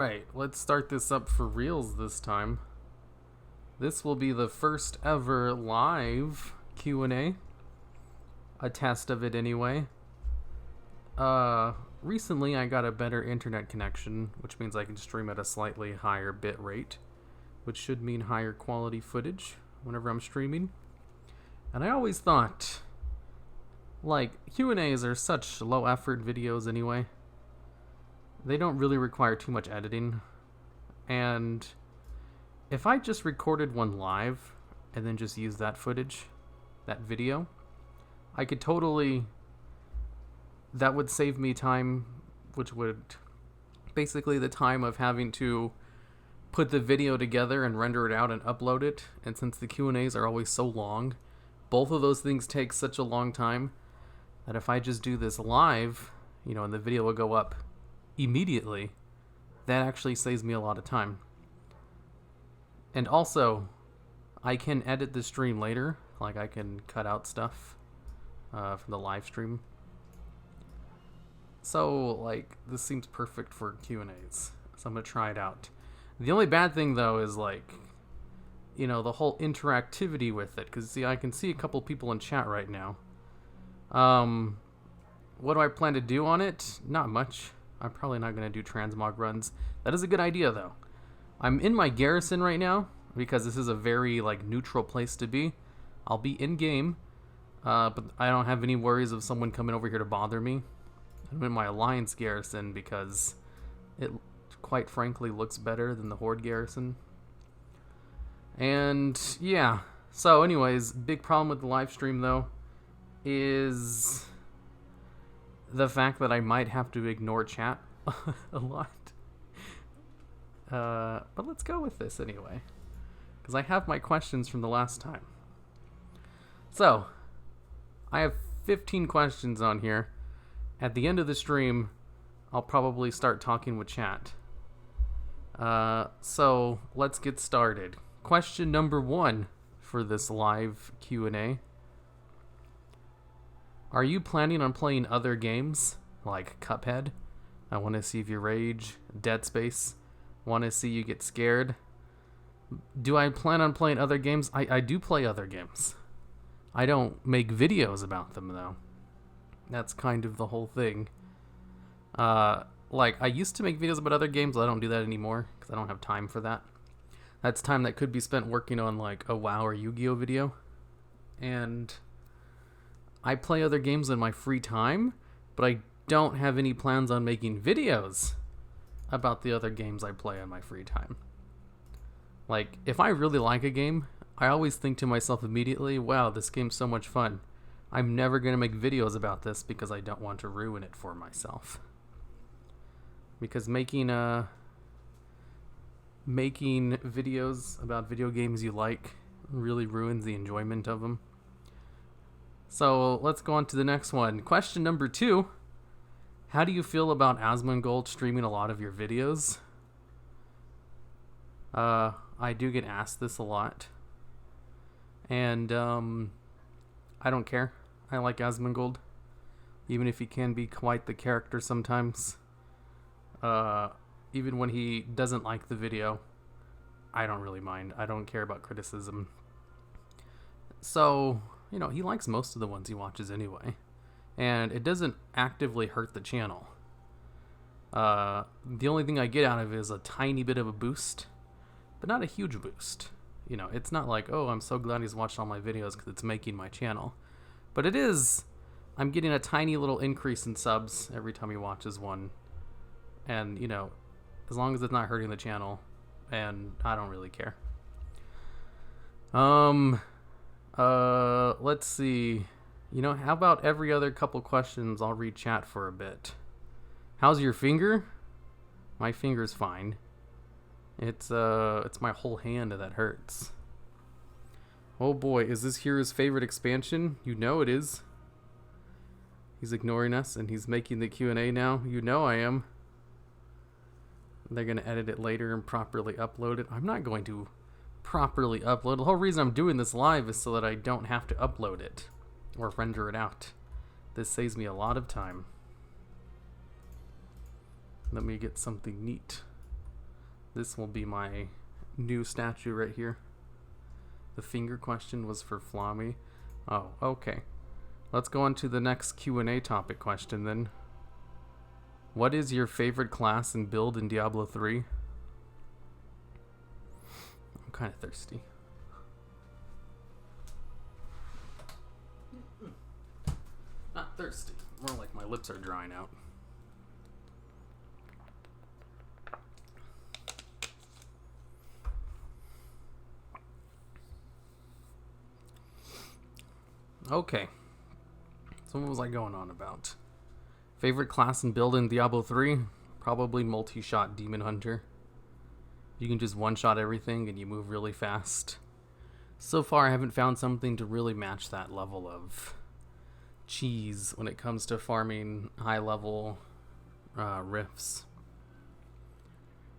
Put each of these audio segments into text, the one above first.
Right, let's start this up for reals this time. This will be the first ever live Q&A. A test of it anyway. Recently I got a better internet connection, which means I can stream at a slightly higher bit rate, which should mean higher quality footage whenever I'm streaming. And I always thought, like, Q&As are such low effort videos anyway. They don't really require too much editing. And if I just recorded one live and then just used that footage, that video, I could totally... That would save me time, which would... Basically the time of having to put the video together and render it out and upload it. And since the Q&As are always so long, both of those things take such a long time that if I just do this live, and the video will go up immediately, that actually saves me a lot of time. And also, I can edit the stream later. Like, I can cut out stuff from the live stream. So, like, this seems perfect for Q&As. So I'm going to try it out. The only bad thing, though, is, like, the whole interactivity with it. Because, see, I can see a couple people in chat right now. What do I plan to do on it? Not much. I'm probably not going to do transmog runs. That is a good idea, though. I'm in my garrison right now, because this is a very, like, neutral place to be. I'll be in-game, but I don't have any worries of someone coming over here to bother me. I'm in my alliance garrison because it, quite frankly, looks better than the horde garrison. And, yeah. So, anyways, big problem with the live stream, though, is the fact that I might have to ignore chat a lot. But let's go with this anyway, because I have my questions from the last time. So, I have 15 questions on here. At the end of the stream, I'll probably start talking with chat. So, let's get started. Question number 1 for this live Q&A. Are you planning on playing other games, like Cuphead? I want to see if you rage. Dead Space. Want to see you get scared. Do I plan on playing other games? I do play other games. I don't make videos about them, though. That's kind of the whole thing. Like, I used to make videos about other games. I don't do that anymore, because I don't have time for that. That's time that could be spent working on, like, a WoW or Yu-Gi-Oh video. And I play other games in my free time, but I don't have any plans on making videos about the other games I play in my free time. Like, if I really like a game, I always think to myself immediately, wow, this game's so much fun. I'm never going to make videos about this because I don't want to ruin it for myself. Because making videos about video games you like really ruins the enjoyment of them. So let's go on to the next one. Question number 2. How do you feel about Asmongold streaming a lot of your videos? I do get asked this a lot. And I don't care. I like Asmongold, even if he can be quite the character sometimes. Even when he doesn't like the video, I don't really mind. I don't care about criticism. So, he likes most of the ones he watches anyway. And it doesn't actively hurt the channel. The only thing I get out of it is a tiny bit of a boost, but not a huge boost. It's not like, oh, I'm so glad he's watched all my videos because it's making my channel. But it is, I'm getting a tiny little increase in subs every time he watches one. And, as long as it's not hurting the channel, and I don't really care. Let's see. How about every other couple questions I'll read chat for a bit. How's your finger? My finger's fine. It's my whole hand that hurts. Oh boy, is this Hiru's favorite expansion? It is. He's ignoring us and he's making the Q&A now. I am. They're going to edit it later and properly upload it. I'm not going to properly upload. The whole reason I'm doing this live is so that I don't have to upload it or render it out. This saves me a lot of time. Let me get something neat. This will be my new statue right here. The finger question was for Flommy. Oh, okay. Let's go on to the next Q&A topic question then. What is your favorite class and build in Diablo 3? I'm kind of thirsty. Not thirsty. More like my lips are drying out. Okay. So what was I going on about? Favorite class and build in Diablo 3? Probably multi-shot Demon Hunter. You can just one-shot everything and you move really fast. So far I haven't found something to really match that level of cheese when it comes to farming high-level rifts.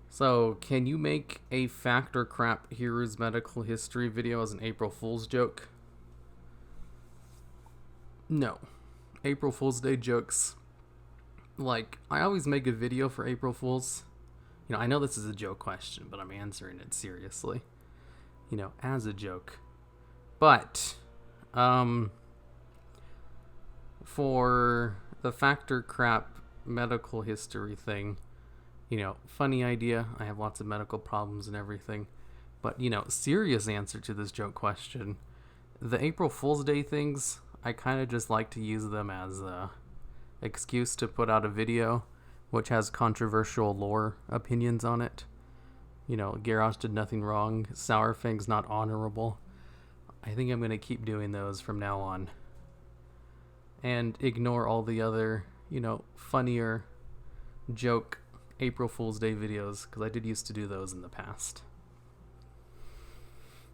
So, can you make a fact or crap Hiru's medical history video as an April Fool's joke? No. April Fool's Day jokes. Like, I always make a video for April Fools. You know, I know this is a joke question, but I'm answering it seriously. You know, as a joke. But, for the factor crap medical history thing, you know, funny idea. I have lots of medical problems and everything. But, you know, serious answer to this joke question. The April Fool's Day things, I kind of just like to use them as a excuse to put out a video which has controversial lore opinions on it. You know, Garrosh did nothing wrong. Sourfang's not honorable. I think I'm going to keep doing those from now on. And ignore all the other, you know, funnier joke April Fool's Day videos, because I did used to do those in the past.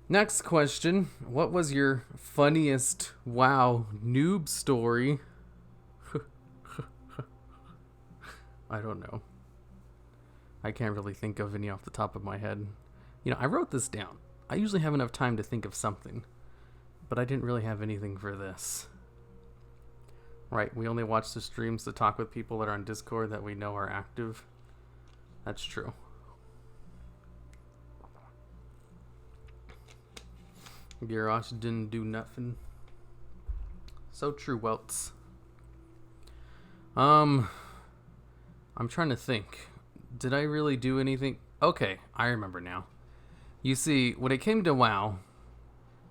Next question. What was your funniest WoW noob story? I don't know. I can't really think of any off the top of my head. You know, I wrote this down. I usually have enough time to think of something, but I didn't really have anything for this. Right, we only watch the streams to talk with people that are on Discord that we know are active. That's true. Garrosh didn't do nothing. So true, Welts. I'm trying to think. Did I really do anything? Okay, I remember now. You see, when it came to WoW,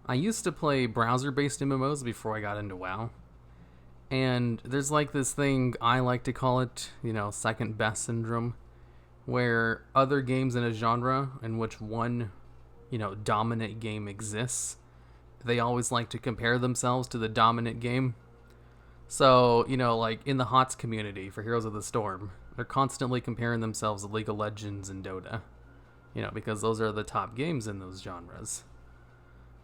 I used to play browser-based MMOs before I got into WoW. And there's like this thing, I like to call it, you know, second best syndrome, where other games in a genre in which one, you know, dominant game exists, they always like to compare themselves to the dominant game. So, you know, like in the HOTS community for Heroes of the Storm, they're constantly comparing themselves to League of Legends and Dota, you know, because those are the top games in those genres.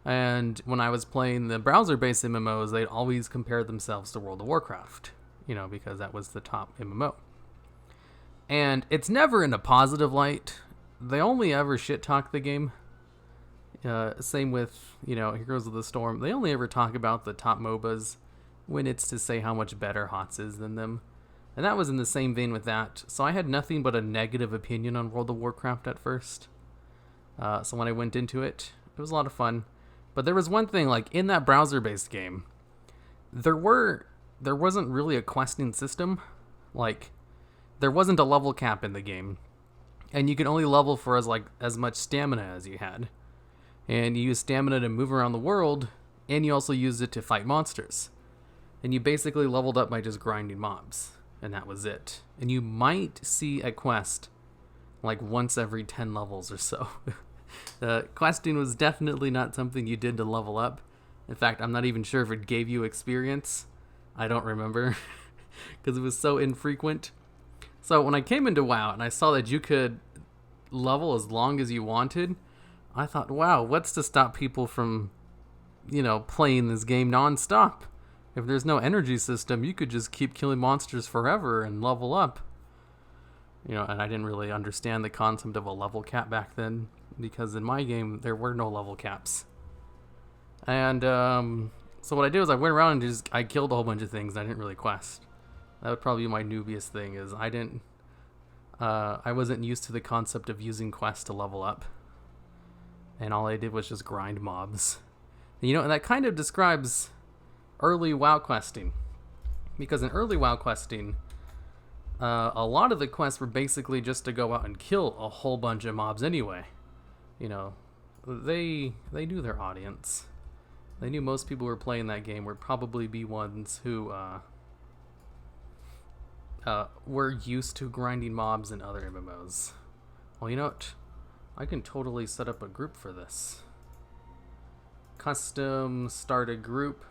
And when I was playing the browser-based MMOs, they'd always compare themselves to World of Warcraft, you know, because that was the top MMO. And it's never in a positive light. They only ever shit-talk the game. Same with, you know, Heroes of the Storm. They only ever talk about the top MOBAs when it's to say how much better HOTS is than them. And that was in the same vein with that. So I had nothing but a negative opinion on World of Warcraft at first. So when I went into it, it was a lot of fun. But there was one thing, like, in that browser-based game, there wasn't really a questing system. Like, there wasn't a level cap in the game. And you could only level for as much stamina as you had. And you use stamina to move around the world, and you also used it to fight monsters. And you basically leveled up by just grinding mobs. And that was it. And you might see a quest, like, once every 10 levels or so. Questing was definitely not something you did to level up. In fact, I'm not even sure if it gave you experience. I don't remember, because it was so infrequent. So when I came into WoW and I saw that you could level as long as you wanted, I thought, wow, what's to stop people from, you know, playing this game non-stop? If there's no energy system, you could just keep killing monsters forever and level up. You know, and I didn't really understand the concept of a level cap back then, because in my game, there were no level caps. And so what I did was I went around and I killed a whole bunch of things, and I didn't really quest. That would probably be my noobiest thing, is I didn't I wasn't used to the concept of using quests to level up, and all I did was just grind mobs. And, you know, that kind of describes early WoW questing, because in early WoW questing, a lot of the quests were basically just to go out and kill a whole bunch of mobs anyway. You know, they knew their audience. They knew most people who were playing that game would probably be ones who were used to grinding mobs in other MMOs. Well, you know what? I can totally set up a group for this. Custom start a group.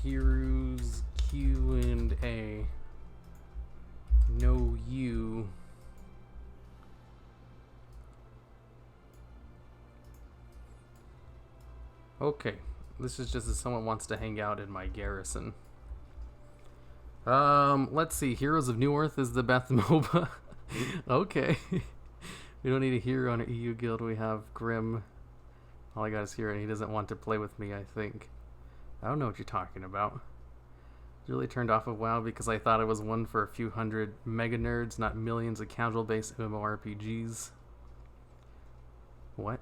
Hiru's Q&A. No you. Okay, this is just as someone wants to hang out in my garrison. Let's see. Heroes of New Earth is the Beth MOBA. Okay. We don't need a hero on an EU guild. We have Grim. All I got is Hero, and he doesn't want to play with me, I think. I don't know what you're talking about. Really turned off of WoW because I thought it was one for a few hundred mega nerds, not millions of casual-based MMORPGs. What?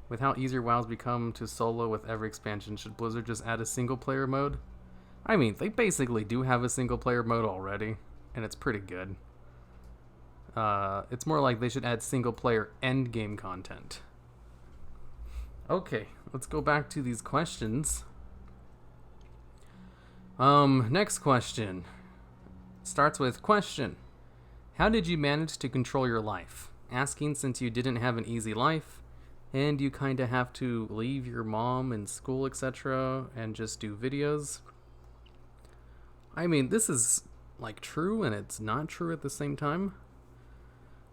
With how easier WoW's become to solo with every expansion, should Blizzard just add a single-player mode? I mean, they basically do have a single-player mode already, and it's pretty good. It's more like they should add single-player endgame content. Okay, let's go back to these questions. Next question. Starts with question. How did you manage to control your life? Asking since you didn't have an easy life, and you kind of have to leave your mom and school, etc., and just do videos. I mean, this is, like, true, and it's not true at the same time.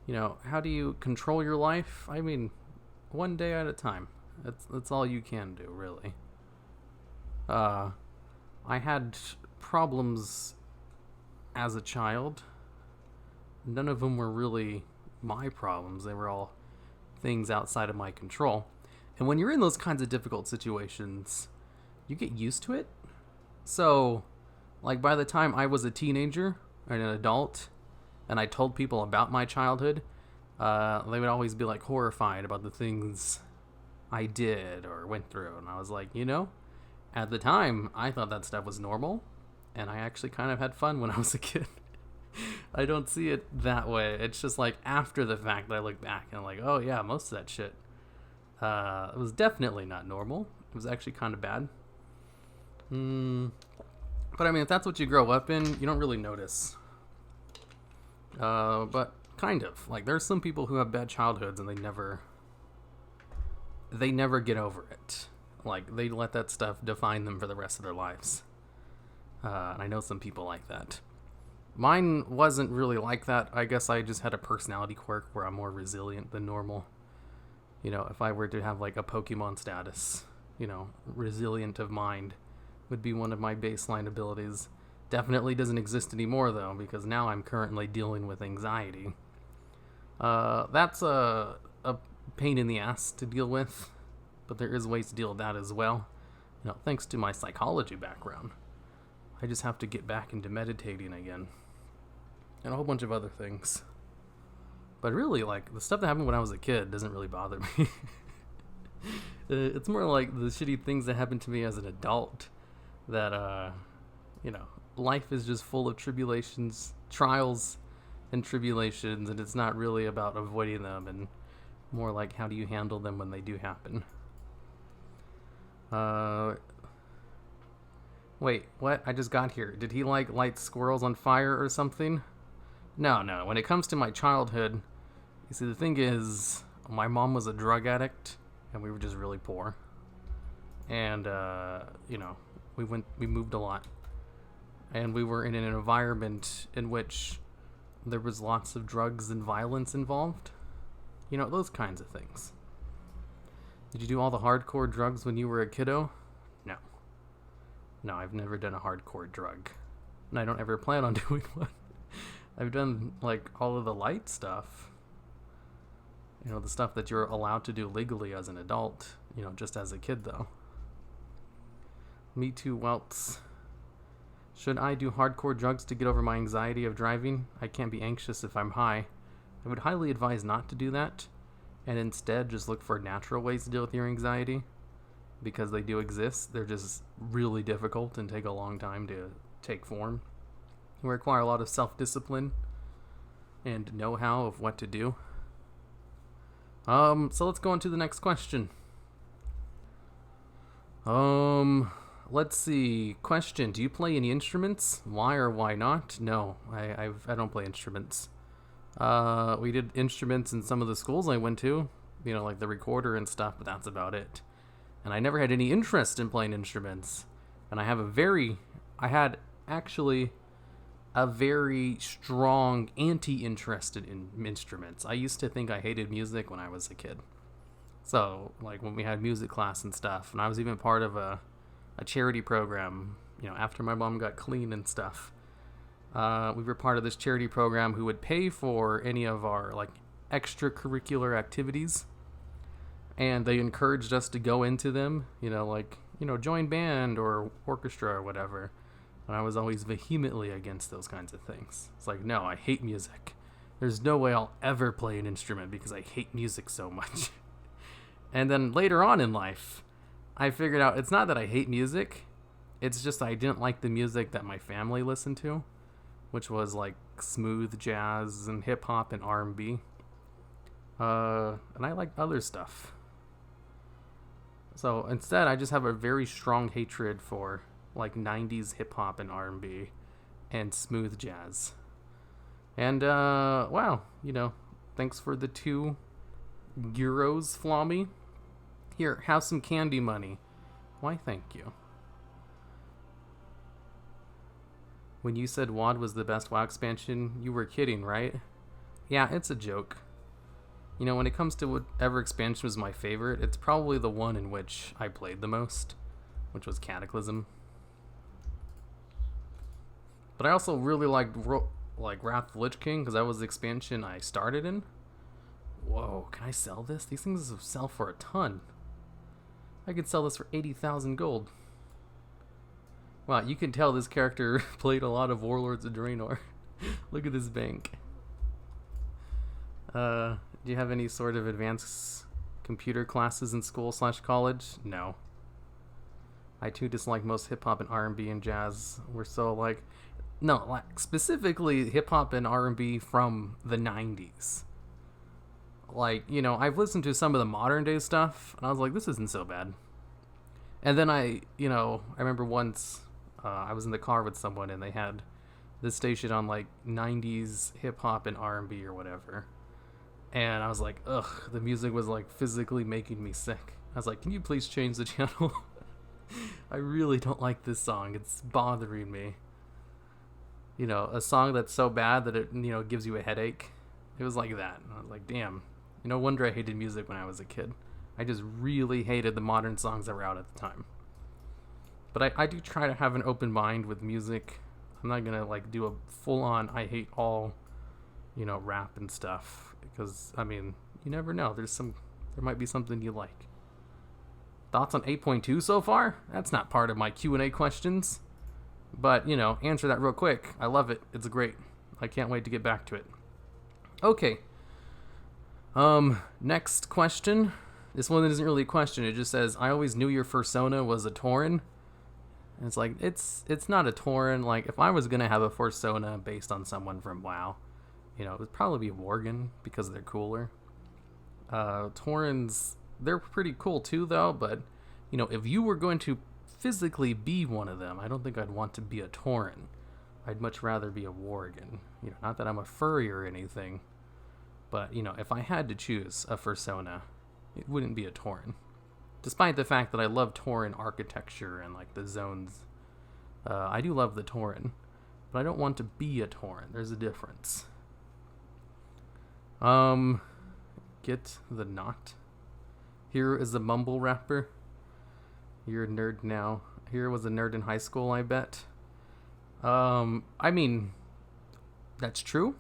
You know, how do you control your life? I mean, one day at a time. That's all you can do, really. I had problems as a child. None of them were really my problems. They were all things outside of my control. And when you're in those kinds of difficult situations, you get used to it. So, like, by the time I was a teenager and an adult, and I told people about my childhood, they would always be, like, horrified about the things I did or went through. And I was like, you know, at the time, I thought that stuff was normal, and I actually kind of had fun when I was a kid. I don't see it that way. It's just like after the fact that I look back and I'm like, oh yeah, most of that shit it was definitely not normal. It was actually kind of bad. But I mean, if that's what you grow up in, you don't really notice. But kind of. Like, there's some people who have bad childhoods and they never get over it. Like, they let that stuff define them for the rest of their lives. And I know some people like that. Mine wasn't really like that. I guess I just had a personality quirk where I'm more resilient than normal. You know, if I were to have, like, a Pokemon status, you know, resilient of mind would be one of my baseline abilities. Definitely doesn't exist anymore, though, because now I'm currently dealing with anxiety. That's a pain in the ass to deal with, but there is ways to deal with that as well. You know, thanks to my psychology background. I just have to get back into meditating again. And a whole bunch of other things. But really, like, the stuff that happened when I was a kid doesn't really bother me. It's more like the shitty things that happened to me as an adult that, you know, life is just full of tribulations, trials and tribulations, and it's not really about avoiding them, and more like how do you handle them when they do happen. Wait, what? I just got here. Did he, like, light squirrels on fire or something? No. When it comes to my childhood, you see, the thing is, my mom was a drug addict, and we were just really poor. And, you know, we moved a lot. And we were in an environment in which there was lots of drugs and violence involved. You know, those kinds of things. Did you do all the hardcore drugs when you were a kiddo? No, I've never done a hardcore drug. And I don't ever plan on doing one. I've done, like, all of the light stuff. You know, the stuff that you're allowed to do legally as an adult. You know, just as a kid, though. Me too, Welts. Should I do hardcore drugs to get over my anxiety of driving? I can't be anxious if I'm high. I would highly advise not to do that, and instead just look for natural ways to deal with your anxiety, because they do exist. They're just really difficult and take a long time to take form. They require a lot of self-discipline and know-how of what to do. So let's go on to the next question. Let's see. Question: do you play any instruments? Why or why not? No, I don't play instruments. We did instruments in some of the schools I went to, like the recorder and stuff, but that's about it. And I never had any interest in playing instruments. And I had actually a very strong anti-interest in instruments. I used to think I hated music when I was a kid. So, like when we had music class and stuff, and I was even part of a charity program, after my mom got clean and stuff. We were part of this charity program who would pay for any of our extracurricular activities, and they encouraged us to go into them, join band or orchestra or whatever. And I was always vehemently against those kinds of things. It's like, no, I hate music. There's no way I'll ever play an instrument because I hate music so much. And then later on in life, I figured out it's not that I hate music. It's just I didn't like the music that my family listened to, which was like smooth jazz and hip hop and R&B. And I like other stuff. So instead, I just have a very strong hatred for 90s hip hop and R&B and smooth jazz. And wow, thanks for the 2 euros, Flommy. Here, have some candy money. Why, thank you. When you said WoD was the best WoW expansion, you were kidding, right? Yeah, it's a joke. When it comes to whatever expansion was my favorite, it's probably the one in which I played the most, which was Cataclysm. But I also really liked Wrath of the Lich King, because that was the expansion I started in. Whoa, can I sell this? These things sell for a ton. I could sell this for 80,000 gold. Wow, you can tell this character played a lot of Warlords of Draenor. Look at this bank. Do you have any sort of advanced computer classes in school/college? No. I too dislike most hip-hop and R&B and jazz. We're so specifically hip-hop and R&B from the 90s. I've listened to some of the modern day stuff, and I was like, this isn't so bad. And then I remember once I was in the car with someone, and they had this station on 90s hip-hop and R&B or whatever. And I was like, ugh, the music was physically making me sick. I was like, can you please change the channel? I really don't like this song. It's bothering me. A song that's so bad that it, gives you a headache. It was like that. And I was like, damn. No wonder I hated music when I was a kid. I just really hated the modern songs that were out at the time. But I do try to have an open mind with music. I'm not going to do a full-on I hate all, rap and stuff. Because, you never know. There might be something you like. Thoughts on 8.2 so far? That's not part of my Q&A questions. But, answer that real quick. I love it. It's great. I can't wait to get back to it. Okay. Next question. This one isn't really a question. It just says, I always knew your fursona was a Tauren. And it's not a Tauren. If I was going to have a fursona based on someone from WoW, it would probably be Worgen because they're cooler. Taurens, they're pretty cool too, though. But, if you were going to physically be one of them, I don't think I'd want to be a Tauren. I'd much rather be a Worgen. Not that I'm a furry or anything. But, if I had to choose a fursona, it wouldn't be a Tauren. Despite the fact that I love Tauren architecture and, the zones. I do love the Tauren. But I don't want to be a Tauren. There's a difference. Get the knot. Hiru is a mumble rapper. You're a nerd now. Hiru was a nerd in high school, I bet. That's true.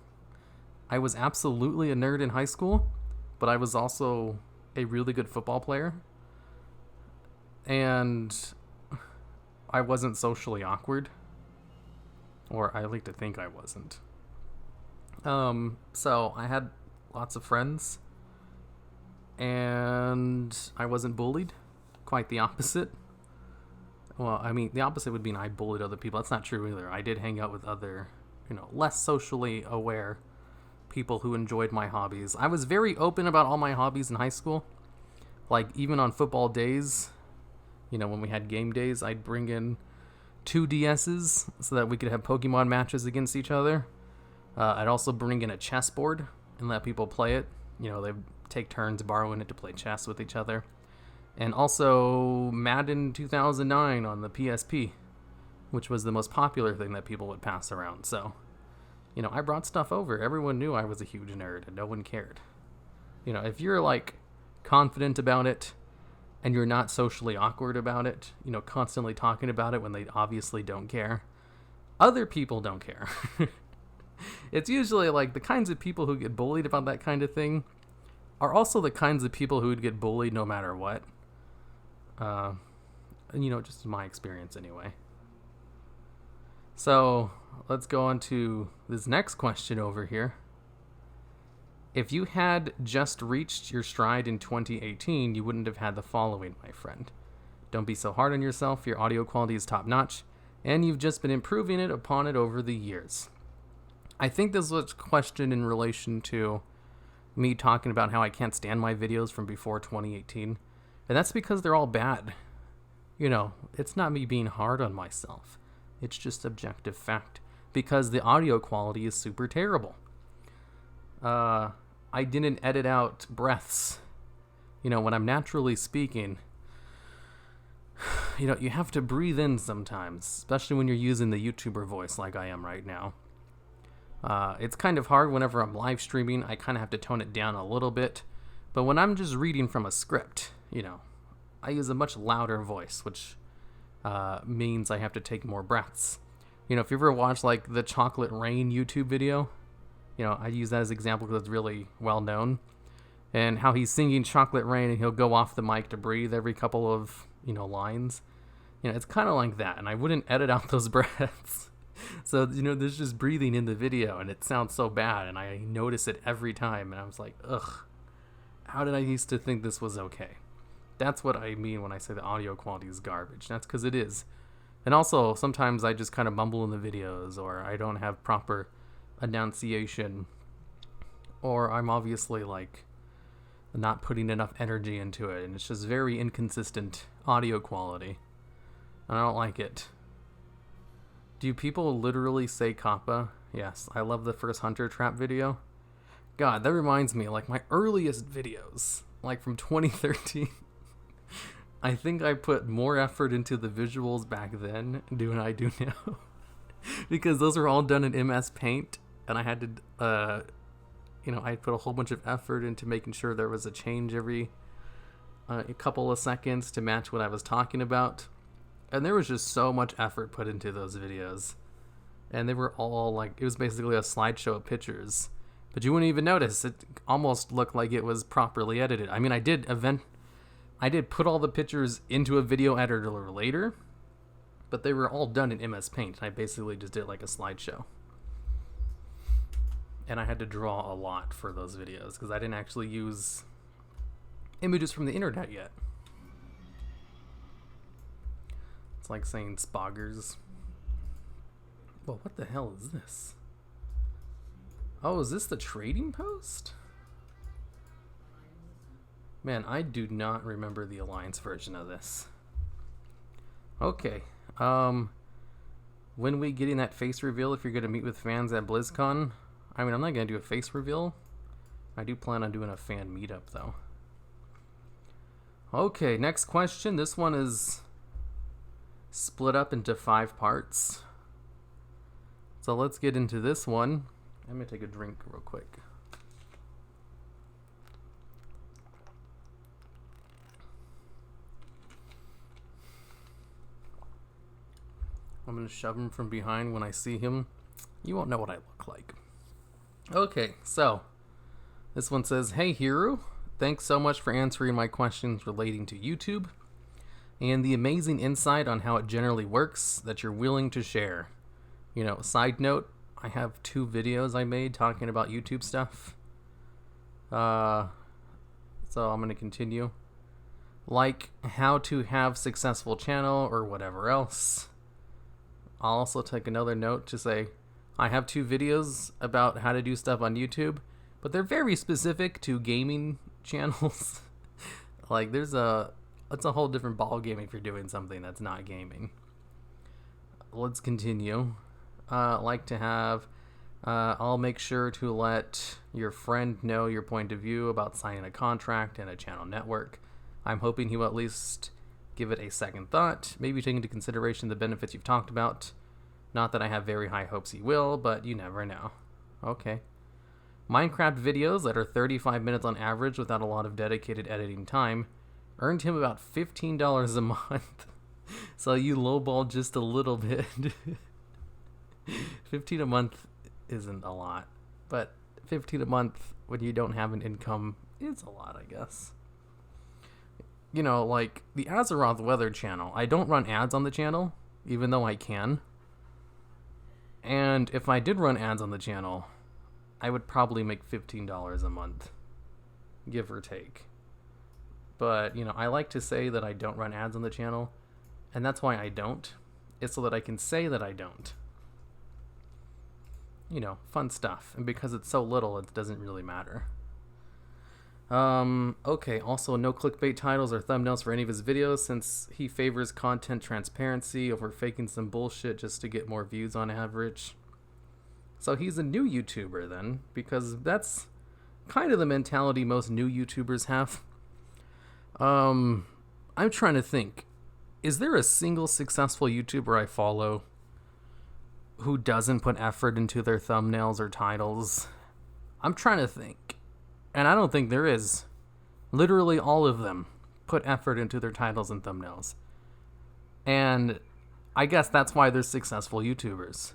I was absolutely a nerd in high school, but I was also a really good football player. And I wasn't socially awkward. or I like to think I wasn't. So I had lots of friends, and I wasn't bullied. Quite the opposite. Well, I mean, the opposite would mean I bullied other people. That's not true either. I did hang out with other, less socially aware people who enjoyed my hobbies. I was very open about all my hobbies in high school. Like, even on football days, when we had game days, I'd bring in 2 DSs so that we could have Pokemon matches against each other. I'd also bring in a chessboard and let people play it. They take turns borrowing it to play chess with each other. And also Madden 2009 on the PSP, which was the most popular thing that people would pass around. So, I brought stuff over. Everyone knew I was a huge nerd, and no one cared. If you're, like, confident about it, and you're not socially awkward about it, constantly talking about it when they obviously don't care, other people don't care. It's usually, like, the kinds of people who get bullied about that kind of thing are also the kinds of people who would get bullied no matter what. Just in my experience anyway. So, let's go on to this next question over here. If you had just reached your stride in 2018, you wouldn't have had the following, my friend. Don't be so hard on yourself, your audio quality is top notch, and you've just been improving it upon it over the years. I think this was a question in relation to me talking about how I can't stand my videos from before 2018. And that's because they're all bad. It's not me being hard on myself. It's just objective fact. Because the audio quality is super terrible. I didn't edit out breaths. When I'm naturally speaking, you have to breathe in sometimes. Especially when you're using the YouTuber voice like I am right now. It's kind of hard whenever I'm live streaming. I kind of have to tone it down a little bit. But when I'm just reading from a script, I use a much louder voice, which means I have to take more breaths. If you ever watch, like, the Chocolate Rain YouTube video, I use that as an example because it's really well known. And how he's singing Chocolate Rain and he'll go off the mic to breathe every couple of, lines. It's kind of like that, and I wouldn't edit out those breaths. So, there's just breathing in the video, and it sounds so bad, and I notice it every time, and I was like, ugh, how did I used to think this was okay? That's what I mean when I say the audio quality is garbage. That's because it is. And also, sometimes I just kind of mumble in the videos, or I don't have proper enunciation, or I'm obviously, like, not putting enough energy into it, and it's just very inconsistent audio quality. And I don't like it. Do people literally say Kappa? Yes, I love the first Hunter Trap video. God, that reminds me, like, my earliest videos, like from 2013. I think I put more effort into the visuals back then than I do now. Because those were all done in MS Paint, and I had to, I put a whole bunch of effort into making sure there was a change every a couple of seconds to match what I was talking about. And there was just so much effort put into those videos. And they were all, like, it was basically a slideshow of pictures. But you wouldn't even notice. It almost looked like it was properly edited. I mean, I did put all the pictures into a video editor later, but they were all done in MS Paint. I basically just did like a slideshow. And I had to draw a lot for those videos because I didn't actually use images from the internet yet. It's like saying spoggers. Well, what the hell is this? Oh, is this the trading post? Man, I do not remember the Alliance version of this. Okay. When we getting that face reveal, if you're going to meet with fans at BlizzCon? I mean, I'm not going to do a face reveal. I do plan on doing a fan meetup, though. Okay, next question. This one is split up into 5 parts. So let's get into this one. I'm going to take a drink real quick. I'm going to shove him from behind when I see him. You won't know what I look like. Okay, so this one says, "Hey Hiru, thanks so much for answering my questions relating to YouTube and the amazing insight on how it generally works that you're willing to share. Side note, I have 2 videos I made talking about YouTube stuff. So I'm going to continue. Like how to have successful channel or whatever else. I'll also take another note to say I have 2 videos about how to do stuff on YouTube, but they're very specific to gaming channels. Like it's a whole different ball game if you're doing something that's not gaming. Let's continue. Like to have I'll make sure to let your friend know your point of view about signing a contract and a channel network. I'm hoping he will at least give it a second thought, maybe take into consideration the benefits you've talked about. Not that I have very high hopes he will, but you never know. Okay. Minecraft videos that are 35 minutes on average without a lot of dedicated editing time earned him about $15 a month. So you lowballed just a little bit. 15 a month isn't a lot, but 15 a month when you don't have an income is a lot, I guess. Like the Azeroth Weather channel, I don't run ads on the channel, even though I can. And if I did run ads on the channel, I would probably make $15 a month, give or take. But, I like to say that I don't run ads on the channel, and that's why I don't. It's so that I can say that I don't. Fun stuff. And because it's so little, it doesn't really matter. Okay, also no clickbait titles or thumbnails for any of his videos since he favors content transparency over faking some bullshit just to get more views on average. So he's a new YouTuber then, because that's kind of the mentality most new YouTubers have. I'm trying to think. Is there a single successful YouTuber I follow who doesn't put effort into their thumbnails or titles? I'm trying to think. And I don't think there is. Literally all of them put effort into their titles and thumbnails. And I guess that's why they're successful YouTubers.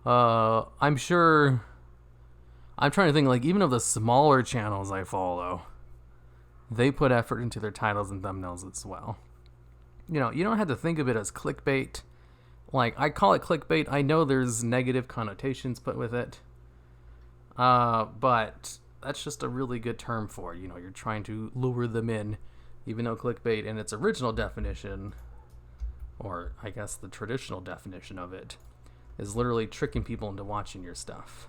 I'm trying to think, like, even of the smaller channels I follow, they put effort into their titles and thumbnails as well. You don't have to think of it as clickbait. Like, I call it clickbait. I know there's negative connotations put with it. But that's just a really good term for it. You're trying to lure them in, even though clickbait in its original definition, or I guess the traditional definition of it, is literally tricking people into watching your stuff.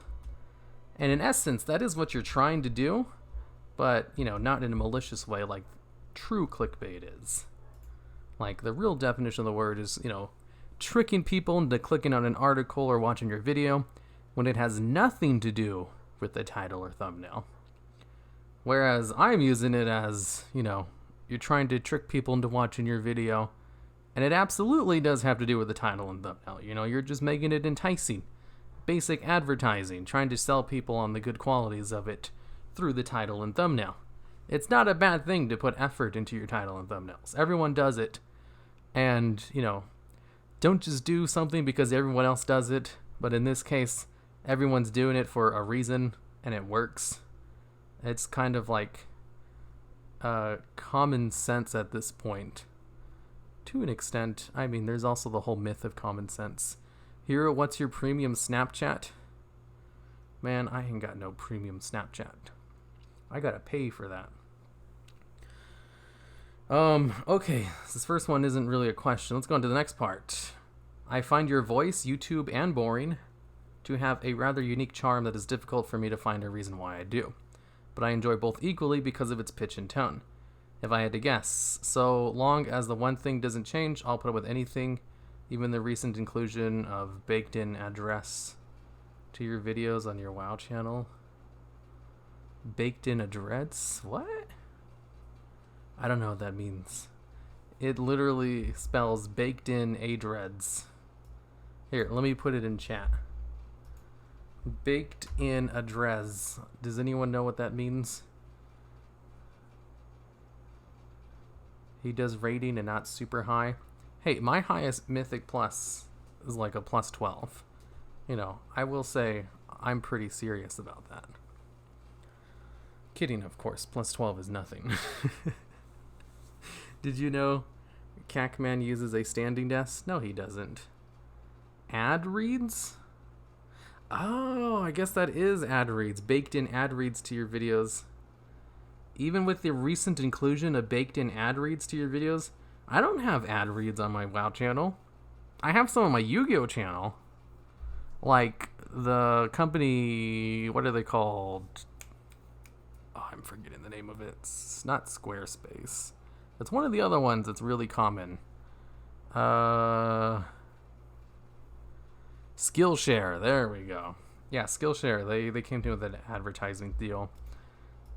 And in essence, that is what you're trying to do, but, not in a malicious way like true clickbait is. Like, the real definition of the word is, tricking people into clicking on an article or watching your video when it has nothing to do with the title or thumbnail. Whereas I'm using it as, you're trying to trick people into watching your video, and it absolutely does have to do with the title and thumbnail. You're just making it enticing. Basic advertising, trying to sell people on the good qualities of it through the title and thumbnail. It's not a bad thing to put effort into your title and thumbnails. Everyone does it. And, don't just do something because everyone else does it. But in this case, everyone's doing it for a reason, and it works. It's kind of like common sense at this point. To an extent. I mean, there's also the whole myth of common sense. Hiru, what's your premium Snapchat? Man, I ain't got no premium Snapchat. I gotta pay for that. Okay, this first one isn't really a question. Let's go on to the next part. I find your voice, YouTube, and boring to have a rather unique charm that is difficult for me to find a reason why I do. But I enjoy both equally because of its pitch and tone. If I had to guess, so long as the one thing doesn't change, I'll put up with anything, even the recent inclusion of baked-in address to your videos on your WoW channel. Baked-in address? What? I don't know what that means. It literally spells baked-in adreds. Here, let me put it in chat. Baked-in address. Does anyone know what that means? He does rating and not super high. Hey, my highest Mythic Plus is like a plus 12. I will say I'm pretty serious about that. Kidding, of course. Plus 12 is nothing. Did you know Cacman uses a standing desk? No, he doesn't. Ad reads? Oh, I guess that is ad reads. Baked in ad reads to your videos. Even with the recent inclusion of baked in ad reads to your videos, I don't have ad reads on my WoW channel. I have some on my Yu-Gi-Oh channel. Like the company, what are they called? Oh, I'm forgetting the name of it. It's not Squarespace. It's one of the other ones that's really common. Skillshare. There we go. Yeah, Skillshare. They came to me with an advertising deal.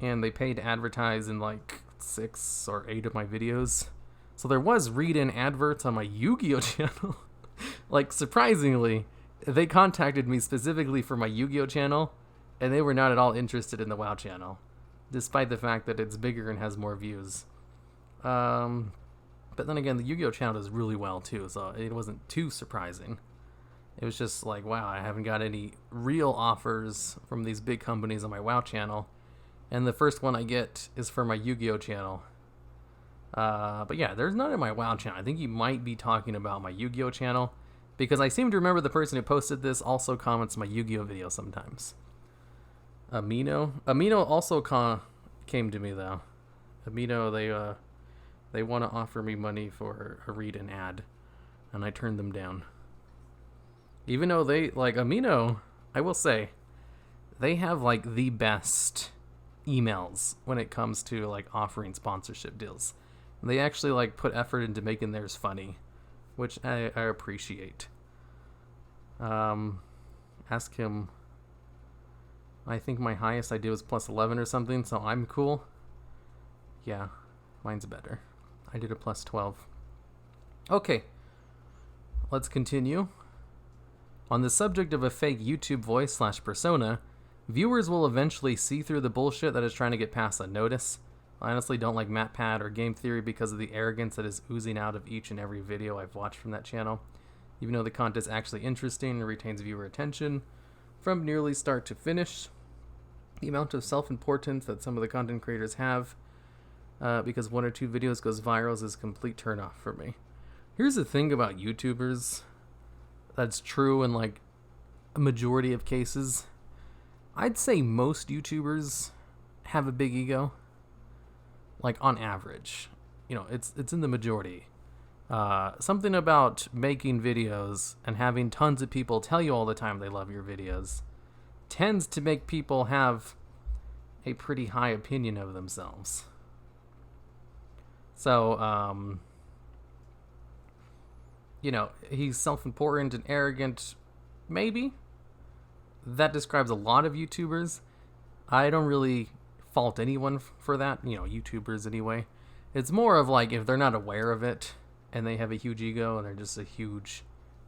And they paid to advertise in like 6 or 8 of my videos. So there was read-in adverts on my Yu-Gi-Oh channel. Like, surprisingly, they contacted me specifically for my Yu-Gi-Oh channel, and they were not at all interested in the WoW channel, despite the fact that it's bigger and has more views. But then again, the Yu-Gi-Oh channel does really well too, so it wasn't too surprising. It was just like, wow, I haven't got any real offers from these big companies on my WoW channel, and the first one I get is for my Yu-Gi-Oh channel. But yeah, there's none in my WoW channel. I think you might be talking about my Yu-Gi-Oh channel, because I seem to remember the person who posted this also comments my Yu-Gi-Oh video sometimes. Amino also came to me though. Amino, they want to offer me money for a read and ad, and I turned them down. Even though they, like, Amino, I will say, they have like the best emails when it comes to like offering sponsorship deals. They actually like put effort into making theirs funny, which I appreciate. Ask him. I think my highest I did was plus 11 or something, so I'm cool. Yeah, mine's better. I did a plus 12. Okay, let's continue. On the subject of a fake YouTube voice / persona, viewers will eventually see through the bullshit that is trying to get past unnoticed. I honestly don't like MatPat or Game Theory because of the arrogance that is oozing out of each and every video I've watched from that channel. Even though the content is actually interesting and retains viewer attention from nearly start to finish, the amount of self-importance that some of the content creators have because 1 or 2 videos goes viral is a complete turnoff for me. Here's the thing about YouTubers that's true in like a majority of cases. I'd say most YouTubers have a big ego. Like on average, you know, it's in the majority. Something about making videos and having tons of people tell you all the time they love your videos tends to make people have a pretty high opinion of themselves. So, you know, he's self-important and arrogant, maybe. That describes a lot of YouTubers. I don't really fault anyone for that, you know, YouTubers anyway. It's more of like if they're not aware of it and they have a huge ego and they're just a huge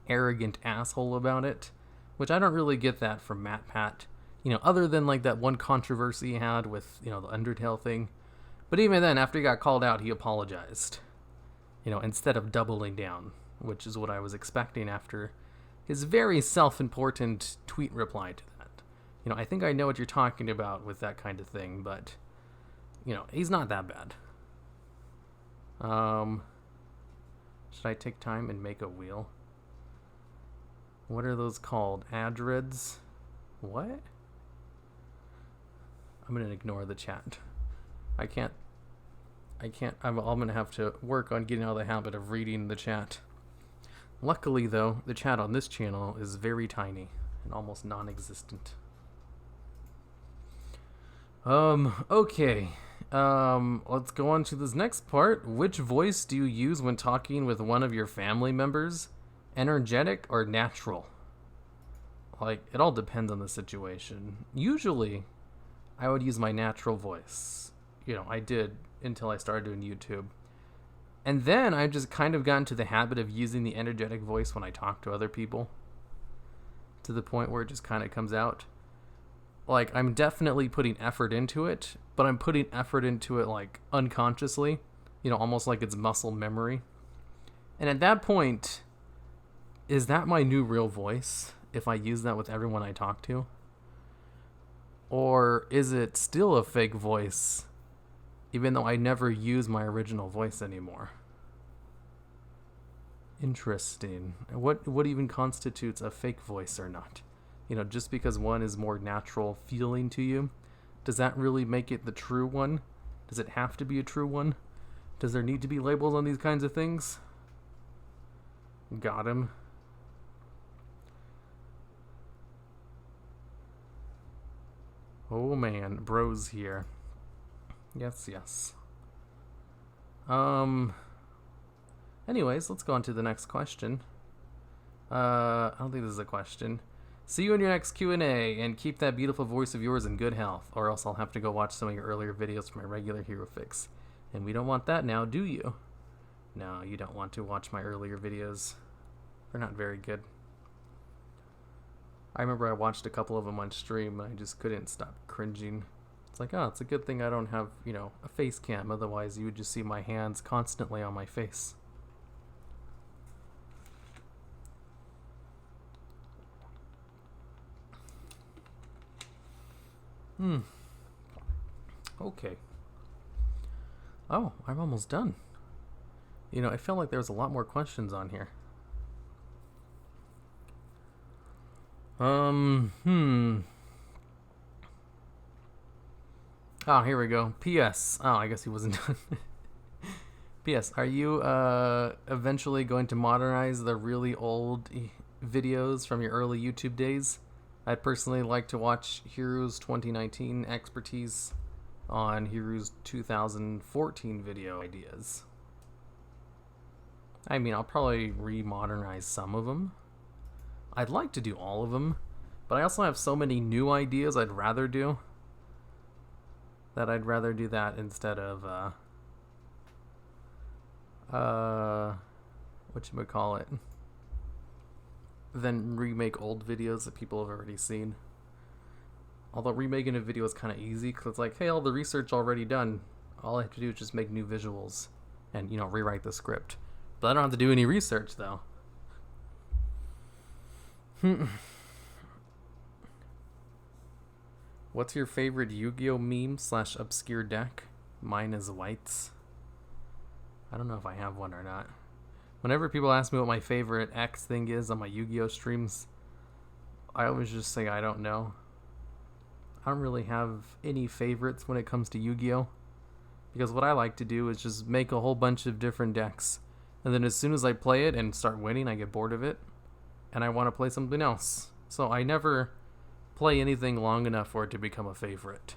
arrogant asshole about it, which I don't really get that from MatPat, you know, other than like that one controversy he had with, you know, the Undertale thing. But even then, after he got called out, he apologized, you know, instead of doubling down, which is what I was expecting after his very self-important tweet reply to that. You know, I think I know what you're talking about with that kind of thing, but, you know, he's not that bad. Should I take time and make a wheel? What are those called? Adreds? What? I'm going to ignore the chat. I'm going to have to work on getting out of the habit of reading the chat. Luckily, though, the chat on this channel is very tiny and almost non-existent. Okay. Let's go on to this next part. Which voice do you use when talking with one of your family members? Energetic or natural? Like, it all depends on the situation. Usually, I would use my natural voice. You know, I did until I started doing YouTube. And then I've just kind of gotten to the habit of using the energetic voice when I talk to other people, to the point where it just kind of comes out. Like, I'm definitely putting effort into it, but I'm putting effort into it, like, unconsciously, you know, almost like it's muscle memory. And at that point, is that my new real voice, if I use that with everyone I talk to? Or is it still a fake voice, even though I never use my original voice anymore? Interesting. What even constitutes a fake voice or not? Just because one is more natural feeling to you, does that really make it the true one? Does it have to be a true one? Does there need to be labels on these kinds of things? Got him. Oh man, bros here. Yes. Anyways, let's go on to the next question. I don't think this is a question. See you in your next Q&A, and keep that beautiful voice of yours in good health, or else I'll have to go watch some of your earlier videos for my regular hero fix. And we don't want that now, do you? No, you don't want to watch my earlier videos. They're not very good. I remember I watched a couple of them on stream, and I just couldn't stop cringing. It's like, oh, it's a good thing I don't have, a face cam, otherwise you would just see my hands constantly on my face. Okay. Oh, I'm almost done. I felt like there was a lot more questions on here. Oh, here we go. P.S. Oh, I guess he wasn't done. P.S. Are you eventually going to modernize the really old videos from your early YouTube days? I'd personally like to watch Hiru's 2019 expertise on Hiru's 2014 video ideas. I mean, I'll probably re-modernize some of them. I'd like to do all of them, but I also have so many new ideas I'd rather do that I'd rather do that instead of whatchamacallit, than remake old videos that people have already seen. Although remaking a video is kind of easy, because it's like, hey, all the research already done. All I have to do is just make new visuals and, rewrite the script. But I don't have to do any research, though. What's your favorite Yu-Gi-Oh meme / obscure deck? Mine is whites. I don't know if I have one or not. Whenever people ask me what my favorite X thing is on my Yu-Gi-Oh streams, I always just say I don't know. I don't really have any favorites when it comes to Yu-Gi-Oh, because what I like to do is just make a whole bunch of different decks, and then as soon as I play it and start winning, I get bored of it, and I want to play something else. So I never play anything long enough for it to become a favorite.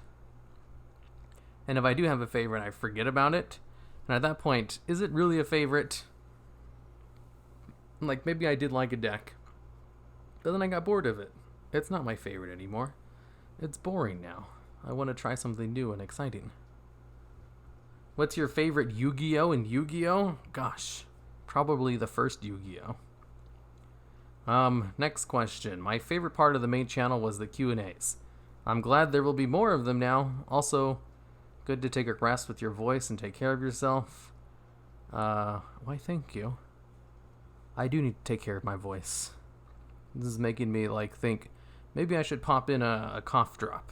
And if I do have a favorite, I forget about it, and at that point, is it really a favorite? Like, maybe I did like a deck, but then I got bored of it. It's not my favorite anymore. It's boring now. I want to try something new and exciting. What's your favorite Yu-Gi-Oh in Yu-Gi-Oh? Gosh, probably the first Yu-Gi-Oh. Next question. My favorite part of the main channel was the Q&As. I'm glad there will be more of them now. Also, good to take a rest with your voice and take care of yourself. Why, thank you. I do need to take care of my voice. This is making me, think, maybe I should pop in a cough drop.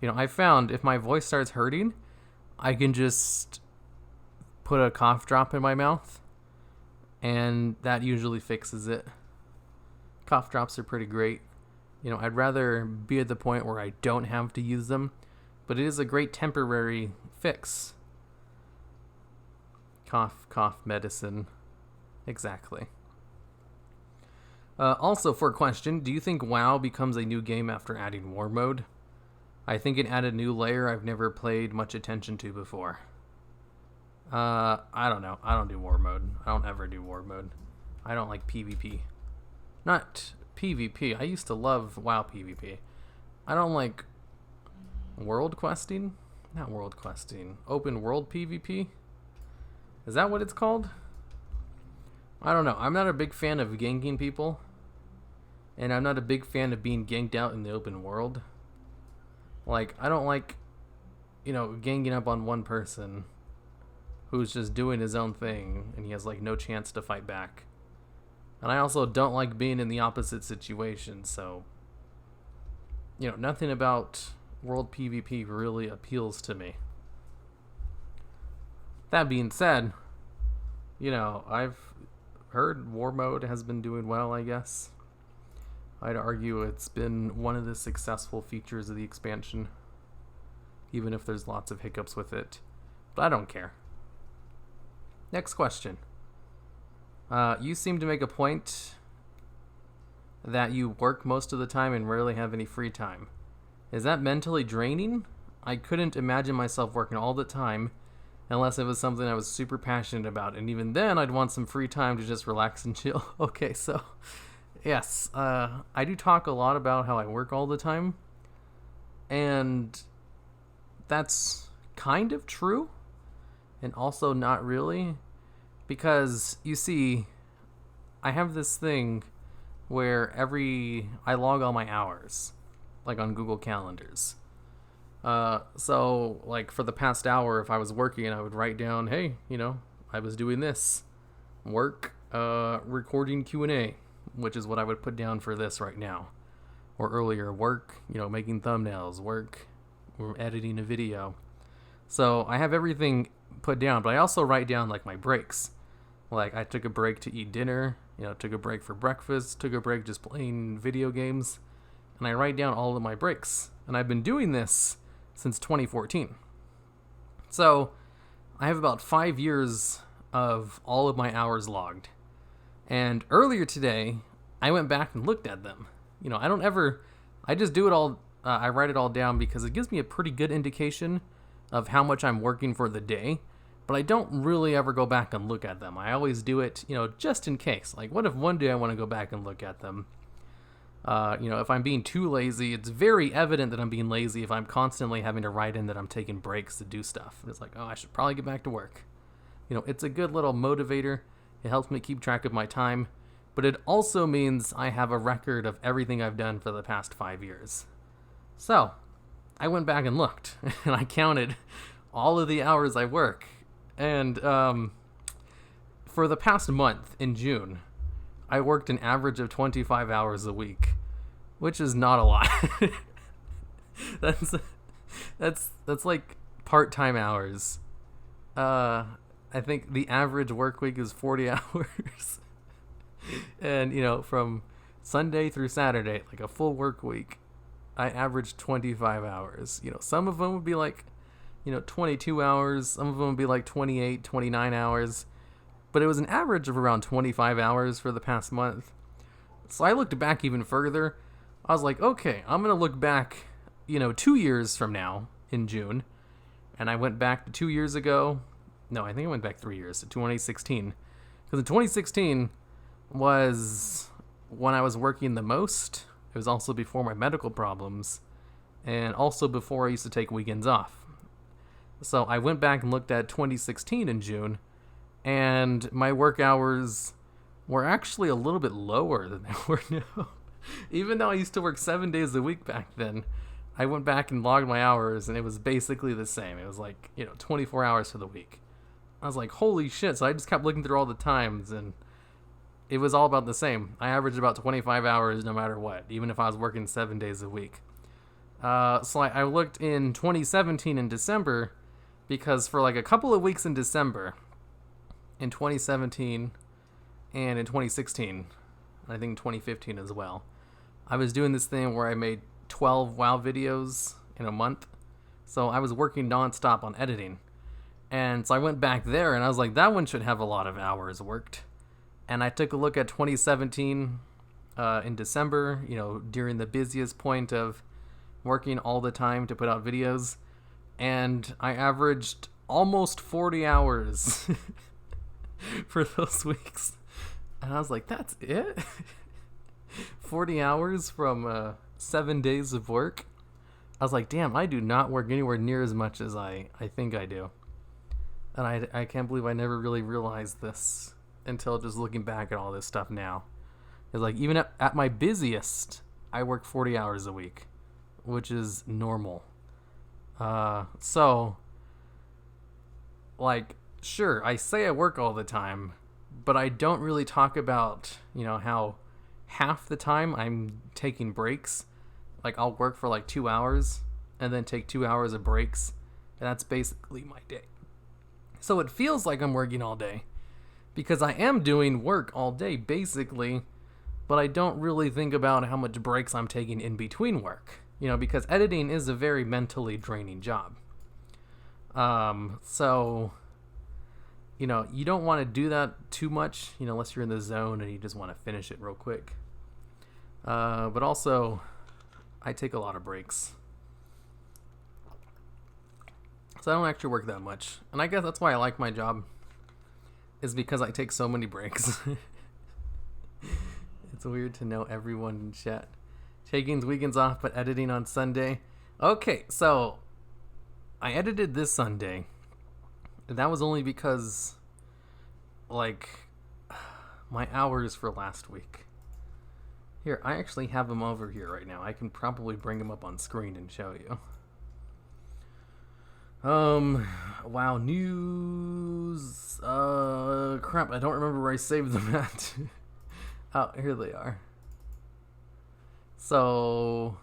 I found if my voice starts hurting, I can just put a cough drop in my mouth, and that usually fixes it. Cough drops are pretty great. I'd rather be at the point where I don't have to use them, but it is a great temporary fix. Cough medicine. Exactly. Also, for a question, do you think WoW becomes a new game after adding War Mode? I think it added a new layer I've never paid much attention to before. I don't know. I don't do War Mode. I don't ever do War Mode. I don't like PvP. Not PvP. I used to love WoW PvP. I don't like world questing? Not world questing. Open world PvP? Is that what it's called? I don't know. I'm not a big fan of ganking people. And I'm not a big fan of being ganked out in the open world. I don't like, ganging up on one person who's just doing his own thing and he has, no chance to fight back. And I also don't like being in the opposite situation, so, nothing about world PvP really appeals to me. That being said, I've heard War Mode has been doing well, I guess. I'd argue it's been one of the successful features of the expansion, even if there's lots of hiccups with it. But I don't care. Next question. You seem to make a point that you work most of the time and rarely have any free time. Is that mentally draining? I couldn't imagine myself working all the time unless it was something I was super passionate about. And even then, I'd want some free time to just relax and chill. Okay, so yes, I do talk a lot about how I work all the time. And that's kind of true. And also not really. Because, you see, I have this thing where I log all my hours, like on Google Calendars. So, like, for the past hour, if I was working, I would write down, hey, I was doing this. Work, recording Q&A, which is what I would put down for this right now. Or earlier, work, making thumbnails, work, editing a video. So, I have everything put down, but I also write down, like, my breaks. Like, I took a break to eat dinner, took a break for breakfast, took a break just playing video games, and I write down all of my breaks. And I've been doing this since 2014. So, I have about 5 years of all of my hours logged. And earlier today, I went back and looked at them. I just do it all, I write it all down because it gives me a pretty good indication of how much I'm working for the day. But I don't really ever go back and look at them. I always do it, just in case. Like, what if one day I want to go back and look at them? If I'm being too lazy, it's very evident that I'm being lazy if I'm constantly having to write in that I'm taking breaks to do stuff. It's like, I should probably get back to work. It's a good little motivator. It helps me keep track of my time. But it also means I have a record of everything I've done for the past 5 years. So, I went back and looked, and I counted all of the hours I work. And for the past month, in June, I worked an average of 25 hours a week, which is not a lot. That's like part-time hours. I think the average work week is 40 hours. And, from Sunday through Saturday, like a full work week, I averaged 25 hours. Some of them would be like 22 hours. Some of them would be like 28, 29 hours. But it was an average of around 25 hours for the past month. So I looked back even further. I was like, okay, I'm going to look back, 2 years from now in June. And I went back to 2 years ago. No, I think I went back 3 years to 2016. Because in 2016 was when I was working the most. It was also before my medical problems. And also before I used to take weekends off. So I went back and looked at 2016 in June, and my work hours were actually a little bit lower than they were now. Even though I used to work 7 days a week back then, I went back and logged my hours, and it was basically the same. It was like, 24 hours for the week. I was like, holy shit. So I just kept looking through all the times, and it was all about the same. I averaged about 25 hours no matter what, even if I was working 7 days a week. So I looked in 2017 in December, because for like a couple of weeks in December, in 2017 and in 2016, I think 2015 as well, I was doing this thing where I made 12 WoW videos in a month. So I was working nonstop on editing. And so I went back there and I was like, that one should have a lot of hours worked. And I took a look at 2017 in December, during the busiest point of working all the time to put out videos. And I averaged almost 40 hours for those weeks. And I was like, that's it? 40 hours from 7 days of work? I was like, damn, I do not work anywhere near as much as I think I do. And I can't believe I never really realized this until just looking back at all this stuff now. It's like, even at my busiest, I work 40 hours a week, which is normal. So, like, sure, I say I work all the time, but I don't really talk about, how half the time I'm taking breaks. Like, I'll work for like 2 hours and then take 2 hours of breaks, and that's basically my day. So it feels like I'm working all day, because I am doing work all day, basically, but I don't really think about how much breaks I'm taking in between work. Because editing is a very mentally draining job. So, you don't want to do that too much, unless you're in the zone and you just want to finish it real quick. But also, I take a lot of breaks. So I don't actually work that much. And I guess that's why I like my job, is because I take so many breaks. It's weird to know everyone in chat. Taking weekends off, but editing on Sunday. Okay, so I edited this Sunday. And that was only because, my hours for last week. Here, I actually have them over here right now. I can probably bring them up on screen and show you. Wow, news. Crap, I don't remember where I saved them at. Oh, here they are. So,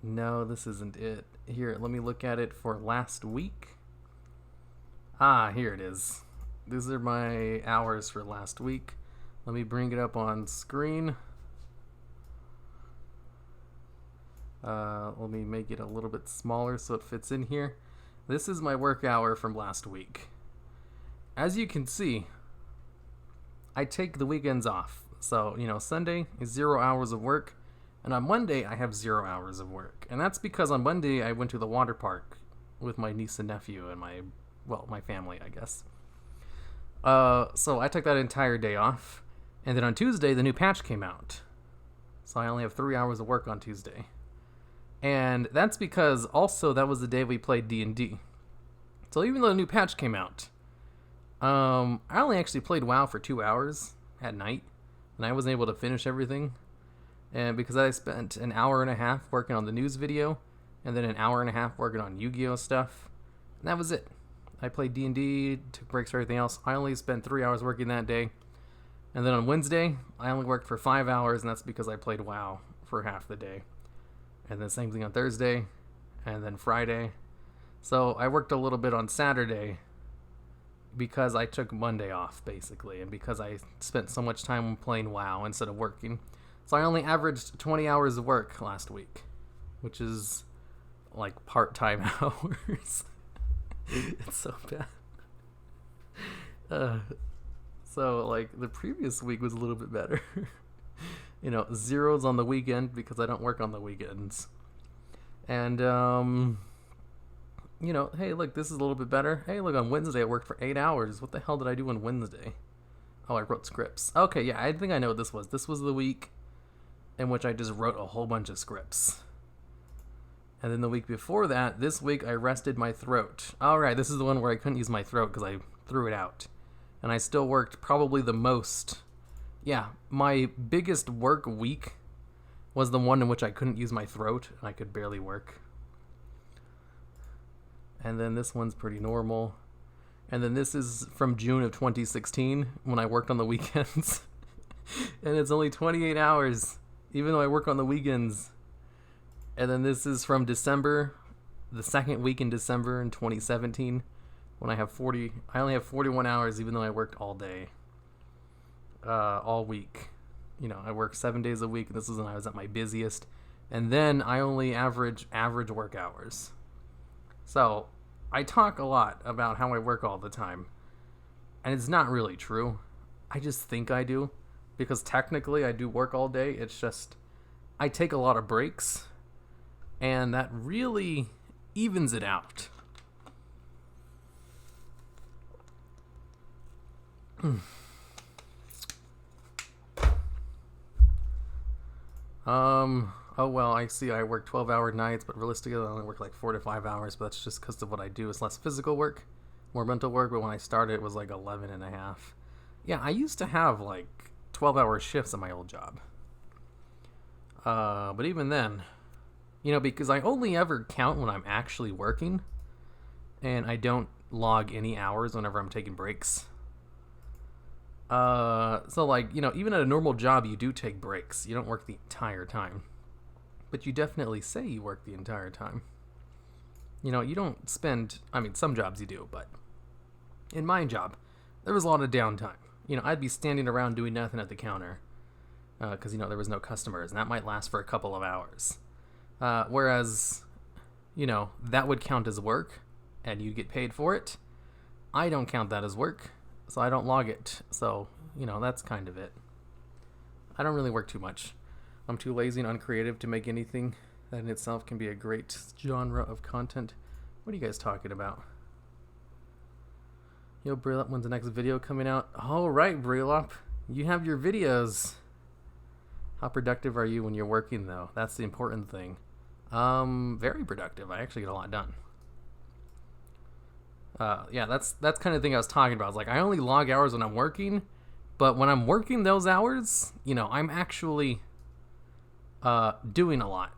no, this isn't it. Here, let me look at it for last week. Ah, here it is. These are my hours for last week. Let me bring it up on screen. Let me make it a little bit smaller so it fits in here. This is my work hour from last week. As you can see, I take the weekends off. So, Sunday is 0 hours of work, and on Monday I have 0 hours of work. And that's because on Monday I went to the water park with my niece and nephew and my family, I guess. So I took that entire day off, and then on Tuesday the new patch came out. So I only have 3 hours of work on Tuesday. And that's because also that was the day we played D&D. So even though the new patch came out, I only actually played WoW for 2 hours at night, and I wasn't able to finish everything. And because I spent an hour and a half working on the news video, and then an hour and a half working on Yu-Gi-Oh stuff, and that was it. I played D&D, took breaks for everything else. I only spent 3 hours working that day. And then on Wednesday, I only worked for 5 hours, and that's because I played WoW for half the day. And then same thing on Thursday, and then Friday. So I worked a little bit on Saturday because I took Monday off, basically, and because I spent so much time playing WoW instead of working. So I only averaged 20 hours of work last week, which is like part-time hours. It's so bad. So the previous week was a little bit better. Zeros on the weekend because I don't work on the weekends. And, hey, look, this is a little bit better. Hey, look, on Wednesday I worked for 8 hours. What the hell did I do on Wednesday? Oh, I wrote scripts. Okay, yeah, I think I know what this was. This was the week in which I just wrote a whole bunch of scripts. And then the week before that, this week I rested my throat. All right, this is the one where I couldn't use my throat because I threw it out. And I still worked probably the most. Yeah, my biggest work week was the one in which I couldn't use my throat and I could barely work. And then this one's pretty normal. And then this is from June of 2016 when I worked on the weekends. And it's only 28 hours, even though I work on the weekends. And then this is from December, the second week in December in 2017, when I only have 41 hours, even though I worked all day, all week. I work 7 days a week. This is when I was at my busiest. And then I only average work hours. So I talk a lot about how I work all the time. And it's not really true. I just think I do. Because technically I do work all day. It's just I take a lot of breaks. And that really evens it out. Oh well, I see I work 12-hour nights, but realistically I only work 4 to 5 hours, but that's just because of what I do. It's less physical work, more mental work, but when I started it was 11 and a half. Yeah, I used to have 12-hour shifts at my old job. But even then, because I only ever count when I'm actually working, and I don't log any hours whenever I'm taking breaks. So even at a normal job, you do take breaks. You don't work the entire time. But you definitely say you work the entire time. You don't spend, some jobs you do, but in my job, there was a lot of downtime. I'd be standing around doing nothing at the counter because, there was no customers, and that might last for a couple of hours. Whereas, that would count as work, and you'd get paid for it. I don't count that as work, so I don't log it. So, that's kind of it. I don't really work too much. I'm too lazy and uncreative to make anything that in itself can be a great genre of content. What are you guys talking about? Yo, Brilop, when's the next video coming out? All right, Brilop, you have your videos. How productive are you when you're working, though? That's the important thing. Very productive. I actually get a lot done. Yeah, that's kind of the thing I was talking about. It's like I only log hours when I'm working, but when I'm working those hours, I'm actually doing a lot.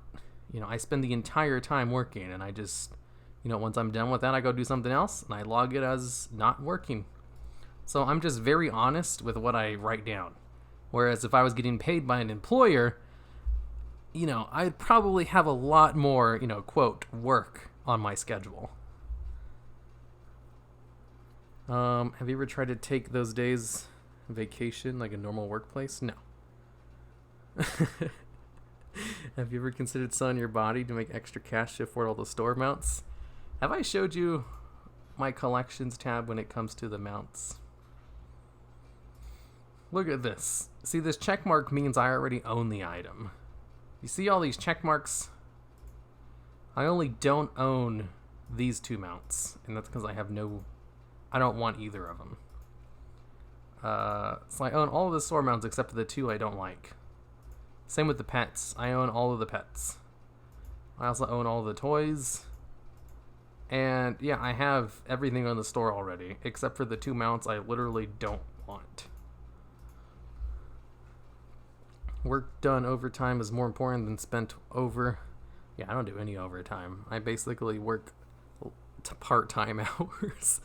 I spend the entire time working, and I just, once I'm done with that, I go do something else, and I log it as not working. So I'm just very honest with what I write down. Whereas if I was getting paid by an employer, I'd probably have a lot more, quote, work on my schedule. Have you ever tried to take those days vacation like a normal workplace? No. Have you ever considered selling your body to make extra cash to afford all the store mounts? Have I showed you my collections tab when it comes to the mounts? Look at this. See, this check mark means I already own the item. You see all these check marks? I only don't own these two mounts, and that's because I don't want either of them. So I own all of the store mounts except for the two I don't like. Same with the pets. I own all of the pets. I also own all of the toys. And yeah, I have everything on the store already, except for the two mounts I literally don't want. Work done overtime is more important than spent over. Yeah, I don't do any overtime. I basically work to part-time hours.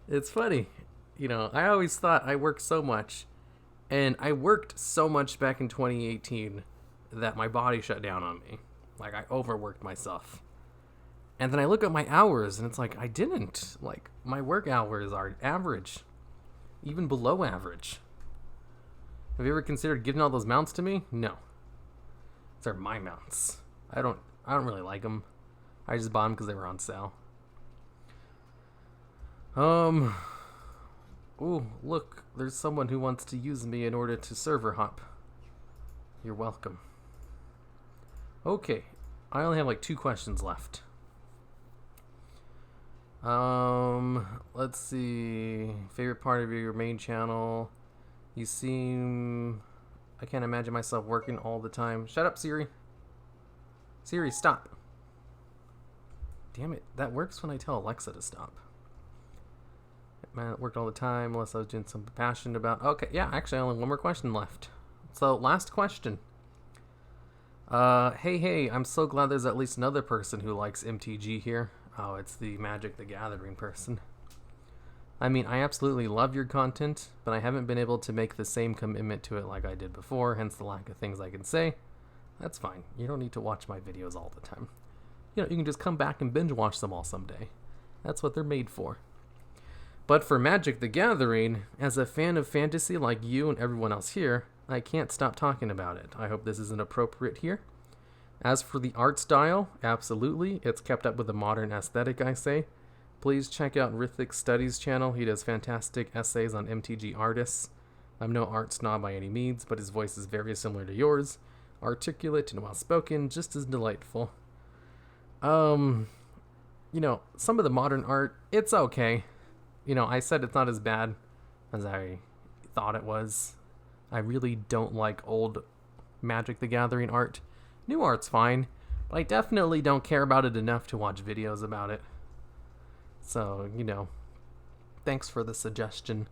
It's funny. I always thought I worked so much. And I worked so much back in 2018 that my body shut down on me. Like, I overworked myself. And then I look at my hours, and it's like, I didn't. Like, my work hours are average. Even below average. Have you ever considered giving all those mounts to me? No. These are my mounts. I don't really like them. I just bought them because they were on sale. Ooh, look, there's someone who wants to use me in order to server hop. You're welcome. Okay, I only have like 2 questions left. Let's see. Favorite part of your main channel? You seem... I can't imagine myself working all the time. Shut up, Siri. Siri, stop. Damn it, that works when I tell Alexa to stop. Man, it worked all the time unless I was doing something passionate about. Okay, yeah, actually, only 1 more question left. So, last question. Hey, I'm so glad there's at least another person who likes MTG here. Oh, it's the Magic the Gathering person. I mean, I absolutely love your content, but I haven't been able to make the same commitment to it like I did before, hence the lack of things I can say. That's fine. You don't need to watch my videos all the time. You can just come back and binge watch them all someday. That's what they're made for. But for Magic the Gathering, as a fan of fantasy like you and everyone else here, I can't stop talking about it. I hope this isn't appropriate here. As for the art style, absolutely. It's kept up with the modern aesthetic, I say. Please check out Rithik's Studies channel. He does fantastic essays on MTG artists. I'm no art snob by any means, but his voice is very similar to yours. Articulate and well-spoken, just as delightful. Some of the modern art, it's okay. I said it's not as bad as I thought it was. I really don't like old Magic the Gathering art. New art's fine, but I definitely don't care about it enough to watch videos about it. So, thanks for the suggestion.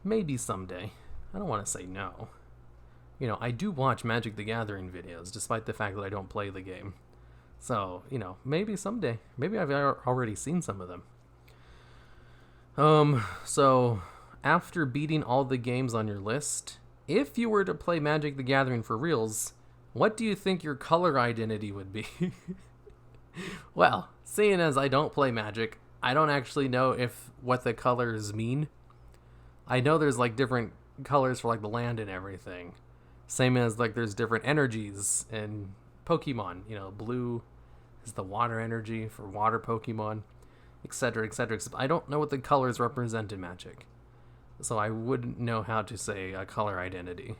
Maybe someday. I don't want to say no. I do watch Magic the Gathering videos, despite the fact that I don't play the game. So, maybe someday. Maybe I've already seen some of them. So, after beating all the games on your list, if you were to play Magic the Gathering for reals, what do you think your color identity would be? Well, seeing as I don't play Magic, I don't actually know if what the colors mean. I know there's like different colors for like the land and everything. Same as like there's different energies in Pokemon. You know, blue is the water energy for water Pokemon, etc., etc. Except I don't know what the colors represent in Magic, so I wouldn't know how to say a color identity.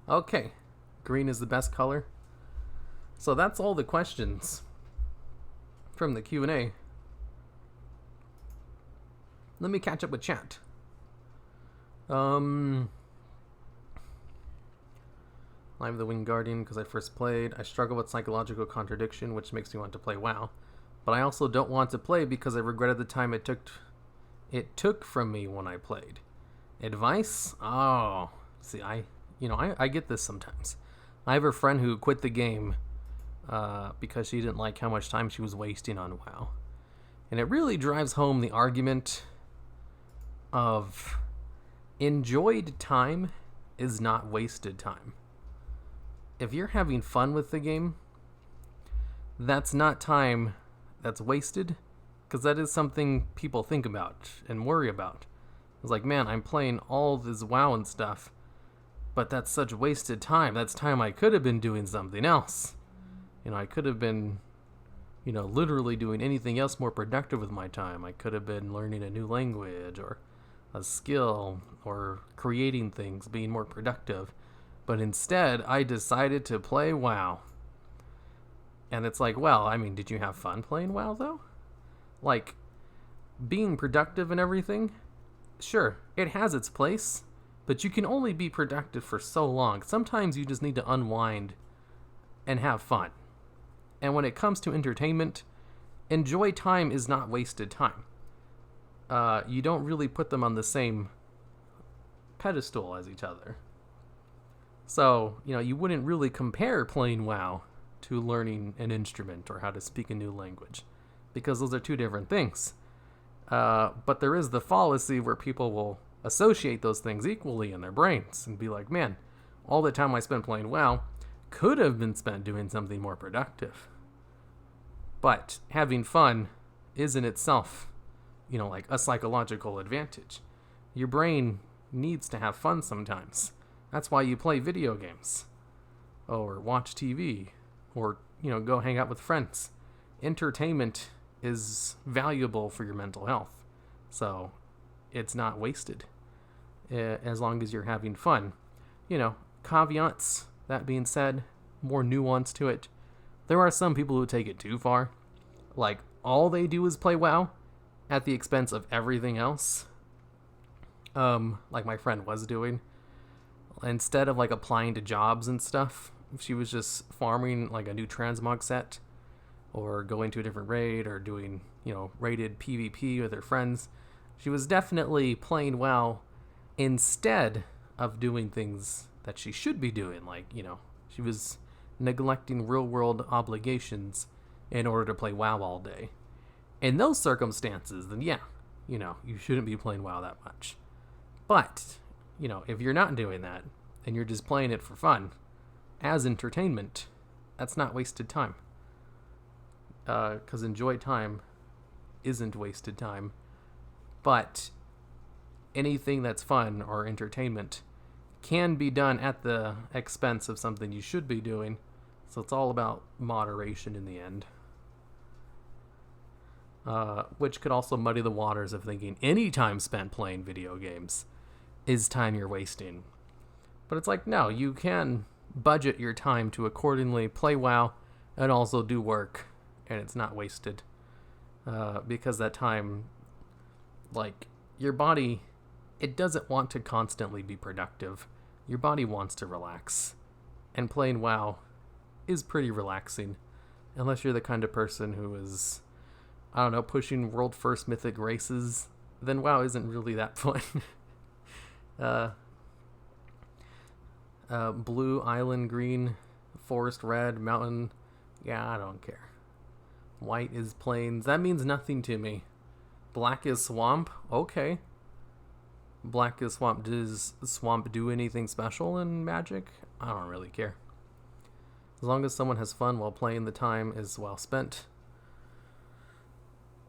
Okay, green is the best color. So that's all the questions from the Q&A. Let me catch up with chat. I'm the Winged Guardian because I first played. I struggle with psychological contradiction, which makes me want to play WoW. But I also don't want to play because I regretted the time it took from me when I played. Advice? Oh, see, I get this sometimes. I have a friend who quit the game because she didn't like how much time she was wasting on WoW. And it really drives home the argument of enjoyed time is not wasted time. If you're having fun with the game, that's not time that's wasted, because that is something people think about and worry about. It's like, man, I'm playing all this WoW and stuff, but that's such wasted time. That's time I could have been doing something else. I could have been, literally doing anything else more productive with my time. I could have been learning a new language or a skill or creating things, being more productive. But instead, I decided to play WoW. And it's like, well, I mean, did you have fun playing WoW, though? Like, being productive and everything, sure, it has its place, but you can only be productive for so long. Sometimes you just need to unwind and have fun. And when it comes to entertainment, enjoy time is not wasted time. You don't really put them on the same pedestal as each other. So, you wouldn't really compare playing WoW to learning an instrument or how to speak a new language, because those are two different things. But there is the fallacy where people will associate those things equally in their brains and be like, man, all the time I spent playing WoW could have been spent doing something more productive. But having fun is in itself, like a psychological advantage. Your brain needs to have fun sometimes. That's why you play video games or watch TV or, go hang out with friends. Entertainment is valuable for your mental health. So it's not wasted as long as you're having fun. Caveats, that being said, more nuance to it. There are some people who take it too far. Like, all they do is play WoW at the expense of everything else. Like my friend was doing. Instead of, like, applying to jobs and stuff, she was just farming, like, a new transmog set or going to a different raid or doing, raided PvP with her friends. She was definitely playing WoW instead of doing things that she should be doing. Like, she was neglecting real-world obligations in order to play WoW all day. In those circumstances, then yeah, you shouldn't be playing WoW that much. But, if you're not doing that, and you're just playing it for fun, as entertainment, that's not wasted time. Because enjoy time isn't wasted time. But anything that's fun or entertainment can be done at the expense of something you should be doing. So it's all about moderation in the end. Which could also muddy the waters of thinking any time spent playing video games is time you're wasting. But it's like, no, you can budget your time to accordingly play WoW and also do work, and it's not wasted. Because that time, like, your body, it doesn't want to constantly be productive. Your body wants to relax. And playing WoW is pretty relaxing. Unless you're the kind of person who is, pushing world first mythic races, then WoW isn't really that fun. Blue, island, green, forest, red, mountain. Yeah, I don't care. White is plains. That means nothing to me. Black is swamp. Okay. Black is swamp. Does swamp do anything special in Magic? I don't really care. As long as someone has fun while playing, the time is well spent.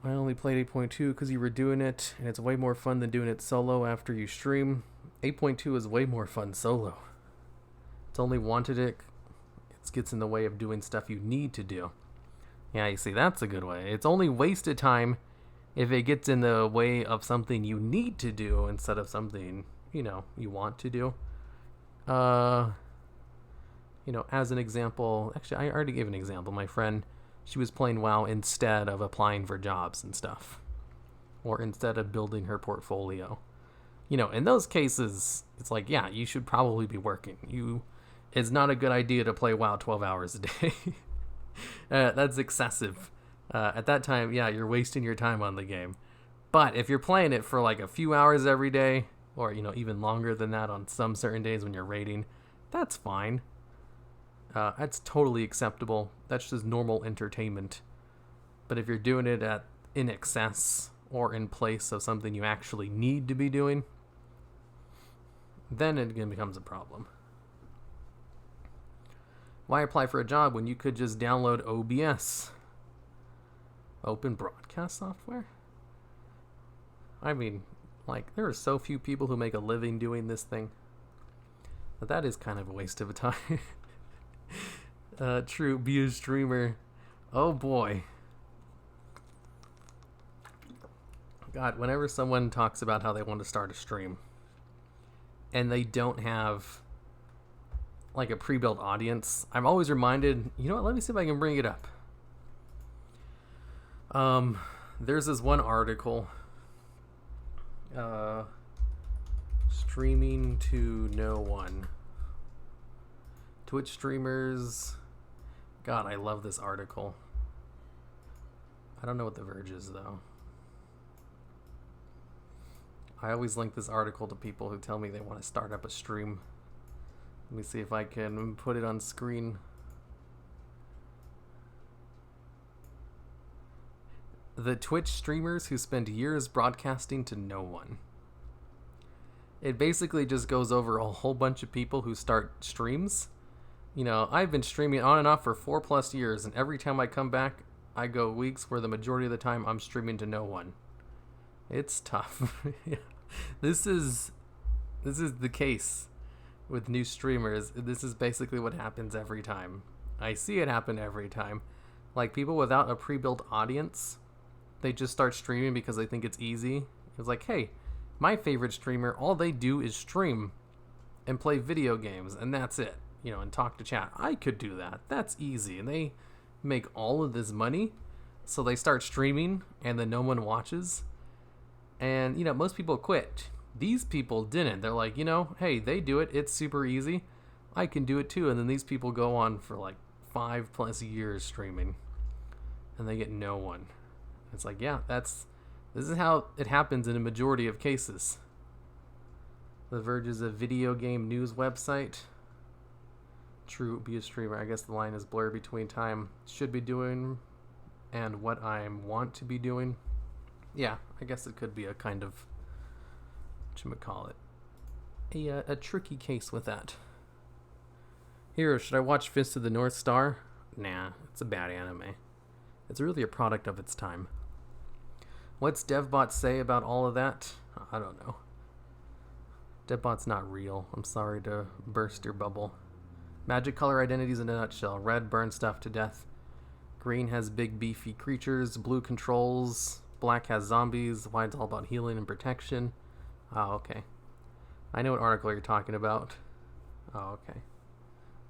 I only played 8.2 because you were doing it, and it's way more fun than doing it solo after you stream. 8.2 is way more fun solo. It's only wanted it gets in the way of doing stuff you need to do. Yeah, you see, that's a good way. It's only wasted time if it gets in the way of something you need to do instead of something, you want to do. As an example, actually, I already gave an example. My friend, she was playing WoW instead of applying for jobs and stuff, or instead of building her portfolio. In those cases, it's like, yeah, you should probably be working. It's not a good idea to play WoW 12 hours a day. That's excessive. At that time, yeah, you're wasting your time on the game. But if you're playing it for like a few hours every day, or, even longer than that on some certain days when you're raiding, that's fine. That's totally acceptable. That's just normal entertainment. But if you're doing it in excess or in place of something you actually need to be doing, then it becomes a problem. Why apply for a job when you could just download OBS? Open broadcast software? I mean, there are so few people who make a living doing this thing. But that is kind of a waste of time. True, be a streamer. Oh boy. God, whenever someone talks about how they want to start a stream, and they don't have a pre-built audience, I'm always reminded, let me see if I can bring it up. There's this one article, streaming to no one. Twitch streamers. God, I love this article. I don't know what The Verge is, though. I always link this article to people who tell me they want to start up a stream. Let me see if I can put it on screen. The Twitch streamers who spend years broadcasting to no one. It basically just goes over a whole bunch of people who start streams. I've been streaming on and off for 4+ years, and every time I come back, I go weeks where the majority of the time I'm streaming to no one. It's tough. This is the case with new streamers. This is basically what happens every time. I see it happen every time. People without a pre-built audience, they just start streaming because they think it's easy. It's like, hey, my favorite streamer, all they do is stream and play video games, and that's it. And talk to chat. I could do that. That's easy. And they make all of this money, so they start streaming, and then no one watches. And, most people quit. These people didn't. They're like, hey, they do it. It's super easy. I can do it too. And then these people go on for 5+ years streaming, and they get no one. It's like, yeah, this is how it happens in a majority of cases. The Verge is a video game news website. True, be a streamer. I guess the line is blurred between time should be doing and what I want to be doing. Yeah, I guess it could be a kind of, whatchamacallit, a tricky case with that. Hiru, should I watch Fist of the North Star? Nah, it's a bad anime. It's really a product of its time. What's DevBot say about all of that? I don't know. DevBot's not real. I'm sorry to burst your bubble. Magic color identities in a nutshell. Red burns stuff to death. Green has big beefy creatures. Blue controls. Black has zombies. White's all about healing and protection. Oh, okay. I know what article you're talking about. Oh, okay.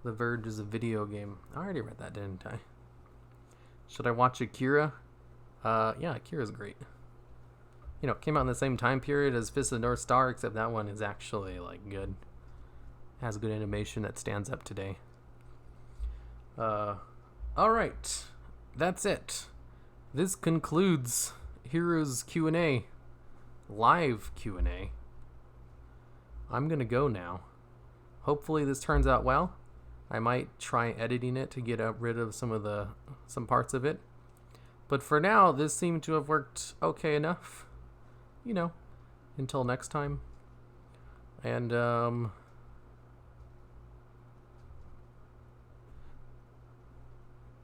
The Verge is a video game. I already read that, didn't I? Should I watch Akira? Yeah, Akira's great. Came out in the same time period as Fist of the North Star, except that one is actually, good. Has good animation that stands up today. Alright. That's it. This concludes Hiru's Q&A. Live Q&A. I'm gonna go now. Hopefully this turns out well. I might try editing it to get rid of some parts of it. But for now, this seemed to have worked okay enough. Until next time. And,